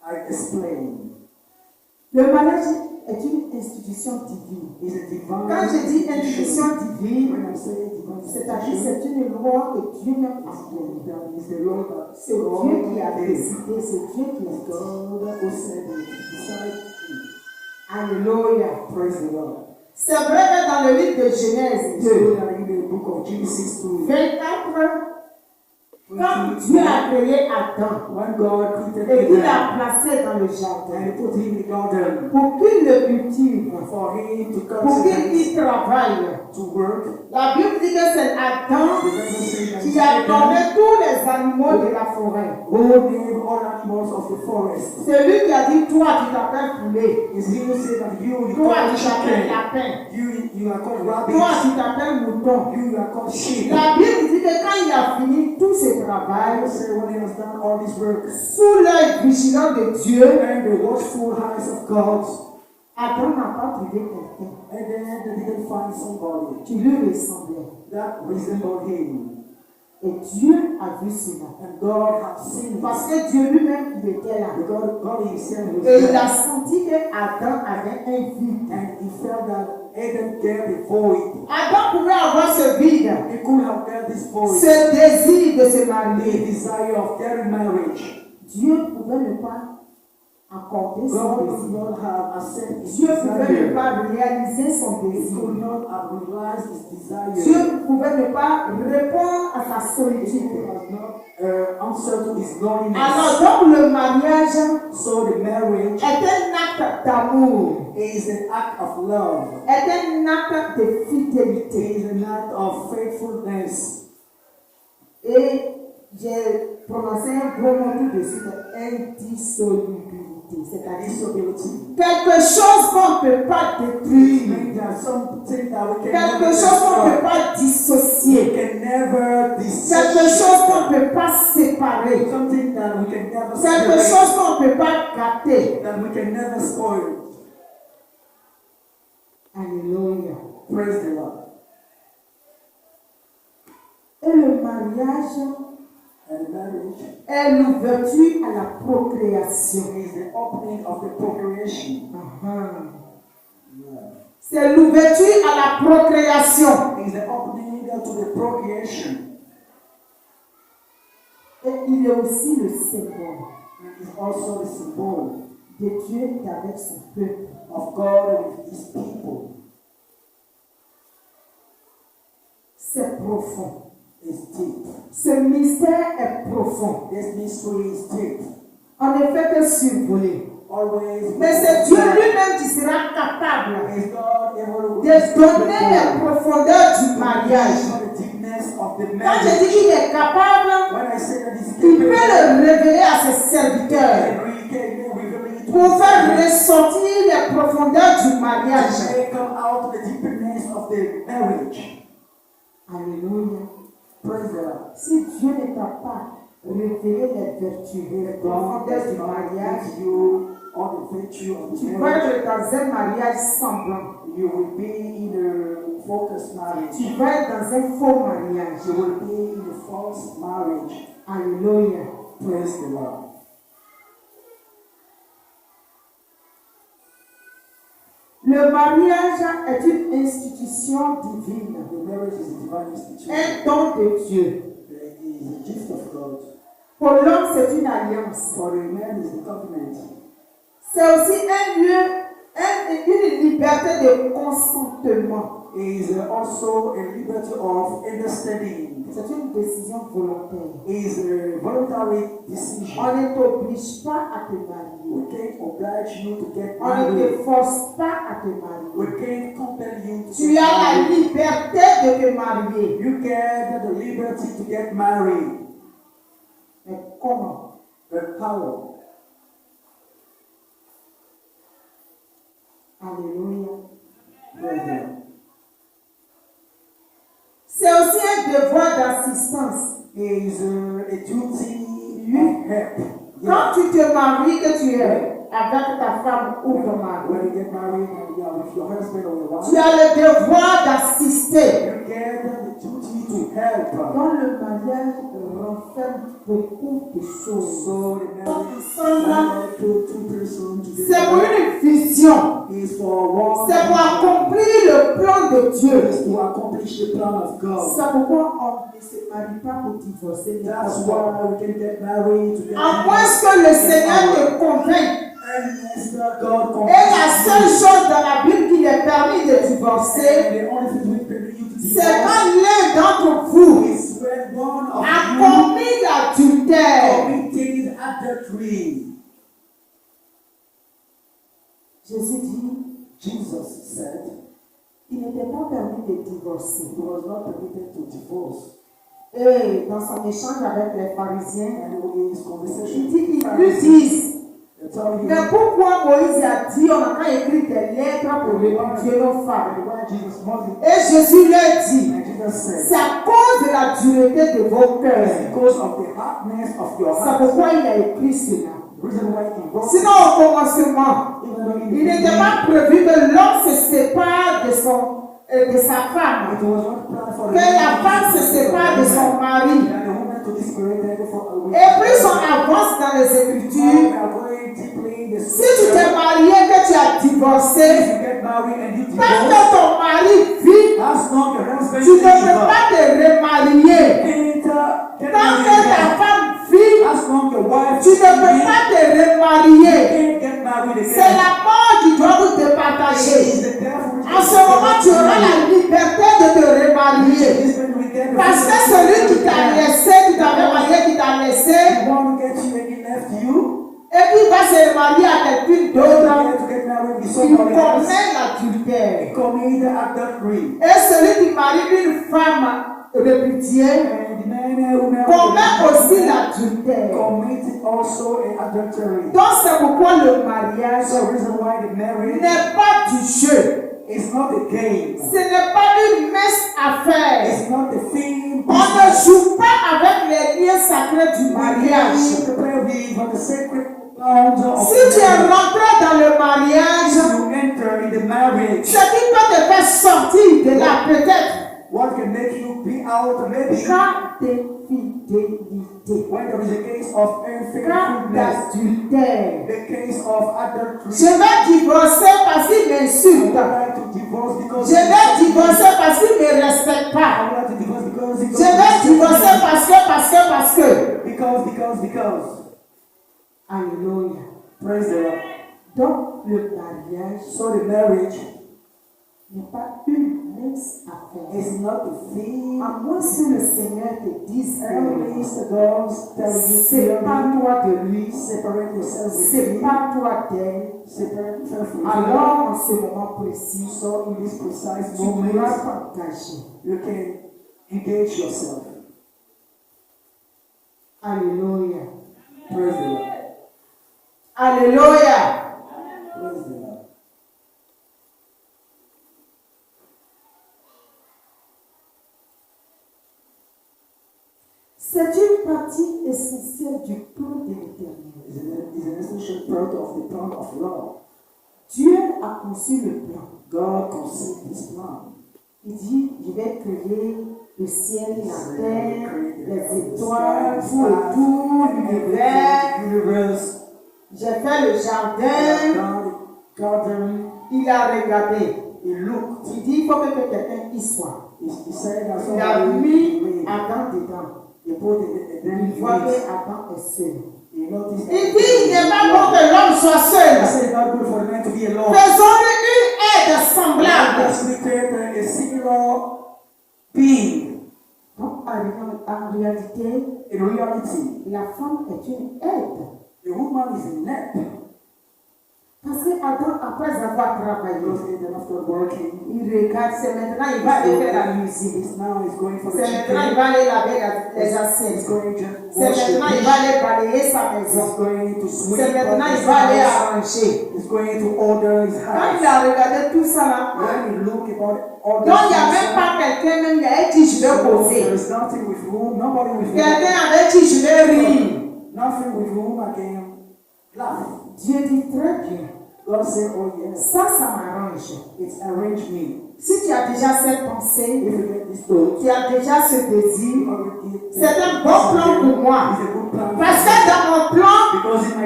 I explain. Le mariage est une institution divine. It's a divine Quand je dis institution divine, when I say divine c'est-à-dire institution, c'est une loi que Dieu même a donnée. it's the law that C'est Dieu qui a God décidé, c'est Dieu qui a dit. God who said it, decide it. Alléluia. Praise the Lord. C'est vrai que dans le livre de Genèse So 2, that in the book of Genesis 2, 24, quand Dieu a créé Adam when God created et qu'il Adam l'a placé dans le and jardin put him in the garden pour qu'il le cultive, for him to pour cultivate, qu'il y travaille, to work, la Bible dit que c'est Adam the Bible says qui a that donné tous les animaux de la forêt. who named all animals of the forest. C'est lui qui a dit, toi tu t'appelles poulet, Is he who said that you toi called tu t'appelles chicken, lapin, you are called toi rabbit, tu t'appelles mouton. you are called sheep. La Bible dit que quand il a fini tout ce travail, Bible says when he has done all this work, sous l'œil vigilant de Dieu, and the watchful eyes of God, Adam n'a pas trouvé quelqu'un and then they didn't find somebody qui lui ressemblait. that resembled him. Et Dieu a vu cela. And God had seen Parce it. que Dieu lui-même, il était là. Because God himself was Et il there. a senti que Adam avait un vide. And he felt that Adam gave a void. Adam pouvait avoir ce vide, He could have felt this void. ce désir de se The marier. desire of getting marriage. Dieu pouvait ne pas accorder son God could désir. not have accepted his Dieu pouvait ne desire. pas réaliser son He désir. could not have realized his desire. Dieu pouvait ne pas répondre à sa He solitude. has not answered to his loneliness. Alors donc le mariage So the marriage est un acte d'amour, is an act of love. est un acte de It fidélité. is an act of faithfulness. Et j'ai prononcé un gros mot tout de suite, indissolubilité. C'est-à-dire Disability. quelque chose qu'on ne peut pas détruire, Means there are some things that we can quelque never chose qu'on ne peut destroy. pas We dissocier, can never quelque dissociate. chose qu'on ne peut pas séparer, Something that we can never quelque separate. chose qu'on ne peut pas gâter. That we can never spoil. Alléluia. Praise the Lord. Et le mariage And marriage est l'ouverture à la procréation. is the opening of the procreation. Yeah. C'est l'ouverture à la procréation. It is the opening to the procreation. Et il est aussi le symbole It is also the symbol de Dieu avec son peuple. of God with his people. C'est profond. It's deep. Ce mystère est profond. This mystery is deep. On ne fait que survoler. Always. Mais c'est Dieu lui-même qui sera capable Is God able de donner les profondeurs du mariage. the deepness of the Quand je marriage? dis qu'il est capable, When I say that he's il peut capable, le révéler à ses serviteurs he can reveal it to pour his faire servants. ressortir les profondeurs du mariage. They come out the deepness of the marriage. Alléluia. Praise the Lord. Si Dieu ne t'a pas révélé les vertus, les God profondeurs has du mariage, given you all the virtue of tu the vas marriage. être dans un mariage semblant. You will be in a focused marriage. Tu vas être dans un faux mariage. You will be in a false marriage. Alléluia. Praise the Lord. Le mariage est une institution divine, The marriage is a divine institution. un don de Dieu. It is a gift of God. Pour l'homme, c'est une alliance. For the man is the covenant. C'est aussi un lieu, une liberté de consentement. It is also a liberty of understanding. C'est une décision volontaire. It is a voluntary decision. On ne t'oblige pas à te marier. We can't oblige you to get On ne married. te force pas à te We marier. can't compel you to Tu get as la married. liberté de te marier. You get the liberty to get married. Mais comment? But how? Alléluia. Praise God. C'est aussi un devoir d'assistance. It is a duty of help. Quand tu te maries, que tu es avec ta femme ou ton mari, When you get married and you are with your husband or your tu wife, as le devoir d'assister. you get the duty to help. Dans le mariage renferme beaucoup de choses. So the Ensemble, put two persons C'est pour together une vision. is for one. C'est pour accomplir le plan de Dieu. Is to accomplish the plan of God. C'est pourquoi on ne se marie pas pour divorcer. That's why we can get married together. À moins que le Seigneur te convainque. Unless that God Et la seule chose dans la Bible qui est permis de divorcer, the only thing we permit you to c'est divorce quand l'un d'entre vous is when one of a you commis l'adultère. committed adultery. Jésus dit, Jesus said il n'était pas permis de divorcer. he was not permitted to divorce. Et dans son échange avec les pharisiens, And in his il conversation, dit qu'ils lui disent, they tell him, mais pourquoi Moïse a dit, on a écrit des lettres pour répudier nos femmes? why Jesus Moses. Et Jésus leur dit, And Jesus said, c'est à cause de la dureté de vos it's cœurs. because of the hardness of your C'est heart. pourquoi il a écrit cela. The reason why he wrote Sinon, au commencement, even though in the il n'était beginning, pas prévu que l'homme se sépare de sa femme, it was not planned for que la femme se sépare de son mari. and the woman to be separated for a week. Et plus on avance dans les Now Écritures, we are going deeply in the si tu t'es scripture. marié, que tu as If divorcé, you get married and you tant que divorce, ton mari vit, as long your husband tu ne is peux pas te remarier. get Tant que married ta again. femme vit, As long your wife tu ne peux is pas te remarier. can't get married C'est again. la mort qui doit vous It départager. is the devil which En ce moment, tu auras la liberté de te remarier. is when we get the Parce que celui qui t'a laissé, qui t'avait marié, qui t'a laissé, you want to get you and he left you, et qui va se remarier à quelqu'un you d'autre, want to get married with il somebody else, commet l'adultère. commit adultery. Et celui qui marie une femme répudiée And the man who commet aussi married l'adultère. commit also an adultery. Donc c'est pourquoi le mariage So the reason why the marriage n'est pas du jeu. is not a game. Ce n'est pas une mince affaire. It's not a thing. On ne joue pas avec les liens sacrés du mariage. To play with on the sacred grounds of Si tu es rentré dans le mariage, you enter in the marriage, ce qui peut te faire sortir de là peut-être what can make you be out maybe quand d'infidélité, when there is a case of quand unfaithfulness, d'adultère. the case of adultery. Je vais divorcer parce qu'il I m'insulte. would like to divorce because Je vais divorcer parce qu'il ne me respecte I pas. would like to divorce because he Je vais divorcer parce que. because Alléluia. praise the Lord. Donc le mariage So the marriage n'est pas une mince affaire. is not a thing. À moins que le Seigneur te dise Only que the God tell you c'est pas clearly, toi de lui, separate yourself with c'est him, pas toi d'elle. separate yourself from him. Alors en ce moment précis, So in this precise tu dois moment, t'engager. you can engage yourself. Alléluia. Praise the Lord. Alléluia. Praise the Lord. C'est une partie essentielle du plan de l'Éternel. Is an essential part of the plan of law. Dieu a conçu le plan. God conceived this plan. Il dit, je vais créer le ciel, la terre, les étoiles, tout autour, l'univers. Universe. J'ai fait le jardin. Garden. Il a regardé. He looked. Il dit, il faut que quelqu'un y soit. He said that Il a mis somebody Adam dedans. he put it then Il voit que Adam est seul. he noticed. Il dit, il n'est pas bon que l'homme soit He seul. said it's not good for the man to be alone. Faisons-lui une aide semblable. Let's create a similar being. Donc, en réalité, In reality, la femme est une aide. the woman is a net. Parce que Adam, après avoir travaillé, Because even after working, il regarde, c'est maintenant il va aller faire la musique. it's now he's going for the C'est maintenant il chicken. va aller laver les He's assiettes. going to C'est wash the maintenant il dish. va aller balayer sa He's maison. going to sweep C'est maintenant up il his va aller house. arranger. He's going to order his Quand il house. a regardé tout ça là, When you look about all donc il n'y a this, même pas quelqu'un même, il y a qui je vais there poser. is nothing with whom, nobody with whom, Quelqu'un avec qui je vais rire. nothing with whom I can laugh. Dieu dit très bien. God said, oh yes, Ça m'arrange. it's arranged me. Si tu as déjà cette If pensée, you get this thought, tu as déjà ce désir, you already get c'est un bon plan pour moi. It's a good plan. Parce que dans mon plan, Because in my